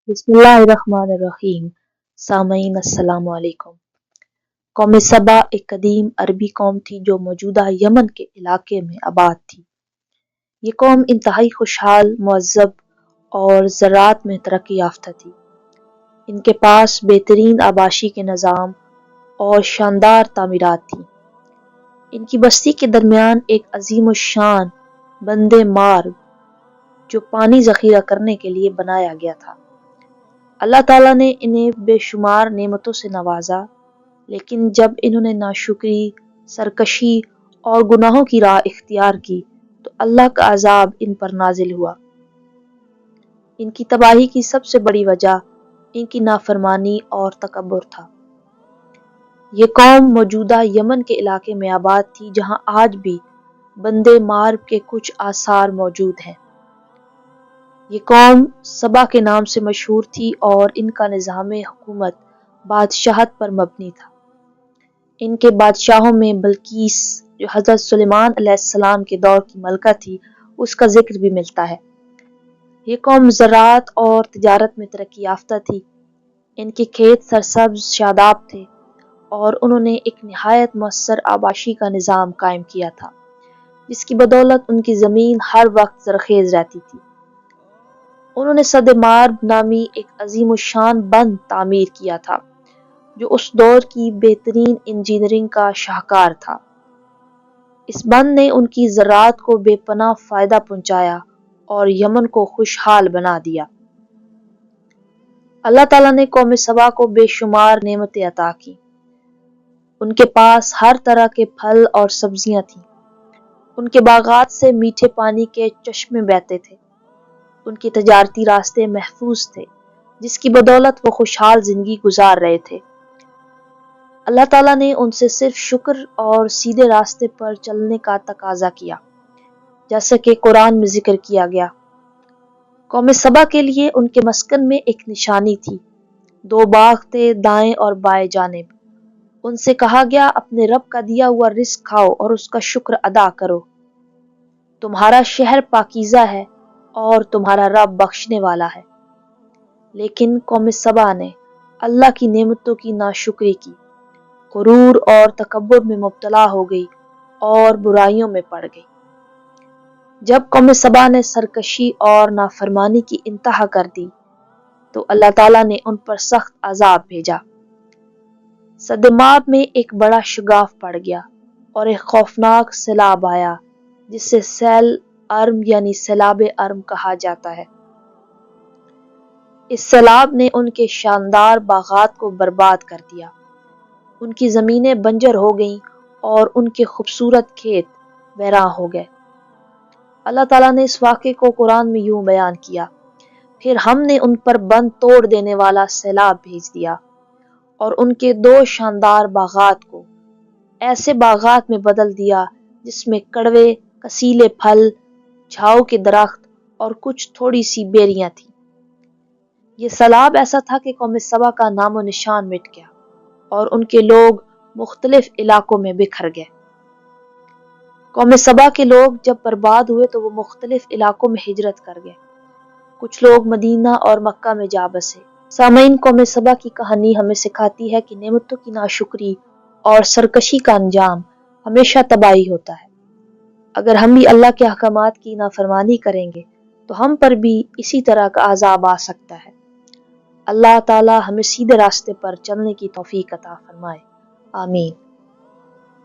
बिस्मिल्लाहिर्रहमानिर्रहीम। सामईन अस्सलाम वालेकुम। कौम सबा एक कदीम अरबी कौम थी जो मौजूदा यमन के इलाके में आबाद थी। ये कौम इंतहाई खुशहाल, मुहज़्ज़ब और ज़राअत में तरक्की याफ्ता थी। इनके पास बेहतरीन आबाशी के निज़ाम और शानदार तामीरात थी। इनकी बस्ती के दरमियान एक अजीम शान बंदे मार्ग जो पानी ज़ख़ीरा करने के लिए बनाया गया था। अल्लाह ताला ने इन्हें बेशुमार नेमतों से नवाजा, लेकिन जब इन्होंने नाशुक्री, सरकशी और गुनाहों की राह इख्तियार की तो अल्लाह का अजाब इन पर नाजिल हुआ। इनकी तबाही की सबसे बड़ी वजह इनकी नाफरमानी और तकब्बुर था। ये कौम मौजूदा यमन के इलाके में आबाद थी, जहाँ आज भी बंदे मार्ग के कुछ आसार मौजूद हैं। ये कौम सबा के नाम से मशहूर थी और इनका निज़ाम हुकूमत बादशाहत पर मबनी था। इनके बादशाहों में बल्कीस, जो हज़रत सुलेमान अलैहिस्सलाम के दौर की मलका थी, उसका जिक्र भी मिलता है। ये कौम ज़राअत और तिजारत में तरक्की याफ्ता थी। इनके खेत सरसब्ज शादाब थे और उन्होंने एक निहायत मुअस्सर आबाशी का निज़ाम कायम किया था, जिसकी बदौलत उनकी ज़मीन हर वक्त ज़रख़ेज़ रहती थी। उन्होंने सद मार्ब नामी एक अजीम शान बंद तामीर किया था, जो उस दौर की बेहतरीन इंजीनियरिंग का शाहकार था। इस बंद ने उनकी ज़राअत को बेपनाह फ़ायदा पहुँचाया और यमन को खुशहाल बना दिया। अल्लाह ताला ने कौम सबा को बेशुमार नेमतें अता की। उनके पास हर तरह के फल और सब्जियां थीं। उनके बागात से मीठे पानी के चश्मे बहते थे। उनके तजारती रास्ते महफूज थे, जिसकी बदौलत वो खुशहाल जिंदगी गुजार रहे थे। अल्लाह ताला ने उनसे सिर्फ शुक्र और सीधे रास्ते पर चलने का तकाजा किया, जैसे कि कुरान में जिक्र किया गया। कौम सबा के लिए उनके मस्कन में एक निशानी थी। 2 बाग थे, दाएं और बाएं जानिब। उनसे कहा गया, अपने रब का दिया हुआ रिस्क खाओ और उसका शुक्र अदा करो। तुम्हारा शहर पाकीज़ा है और तुम्हारा रब बख्शने वाला है। लेकिन कौम सबा ने अल्लाह की नेमतों की नाशुक्री की, गुरूर और तकब्बुर में मुब्तला हो गई और बुराइयों में पड़ गई। जब कौम सबा ने सरकशी और नाफरमानी की इंतहा कर दी तो अल्लाह ताला ने उन पर सख्त अजाब भेजा। सदमाब में एक बड़ा शगाफ पड़ गया और एक खौफनाक सैलाब आया, जिसे सैल अर्म यानी सैलाब अर्म कहा जाता है। इस सैलाब ने उनके शानदार बागात को बर्बाद कर दिया। उनकी ज़मीनें बंजर हो गईं और उनके खूबसूरत खेत वैरान हो गए। अल्लाह ताला ने इस वाक़े को कुरान में यूं बयान किया, फिर हमने उन पर बंद तोड़ देने वाला सैलाब भेज दिया और उनके 2 शानदार बागात को ऐसे बागात में बदल दिया जिसमें कड़वे कसीले फल, झाऊ के दरख्त और कुछ थोड़ी सी बेरियां थी। ये सैलाब ऐसा था कि कौम सबा का नामो निशान मिट गया और उनके लोग मुख्तलिफ इलाकों में बिखर गए। कौम सबा के लोग जब बर्बाद हुए तो वो मुख्तलिफ इलाकों में हिजरत कर गए। कुछ लोग मदीना और मक्का में जा बसे। सामईन, कौम सबा की कहानी हमें सिखाती है कि नेमतों की नाशुक्री और सरकशी का अंजाम हमेशा तबाही होता है। अगर हम भी अल्लाह के अहकामात की नाफरमानी करेंगे तो हम पर भी इसी तरह का अजाब आ सकता है। अल्लाह ताला हमें सीधे रास्ते पर चलने की तौफीक अता फरमाए। आमीन।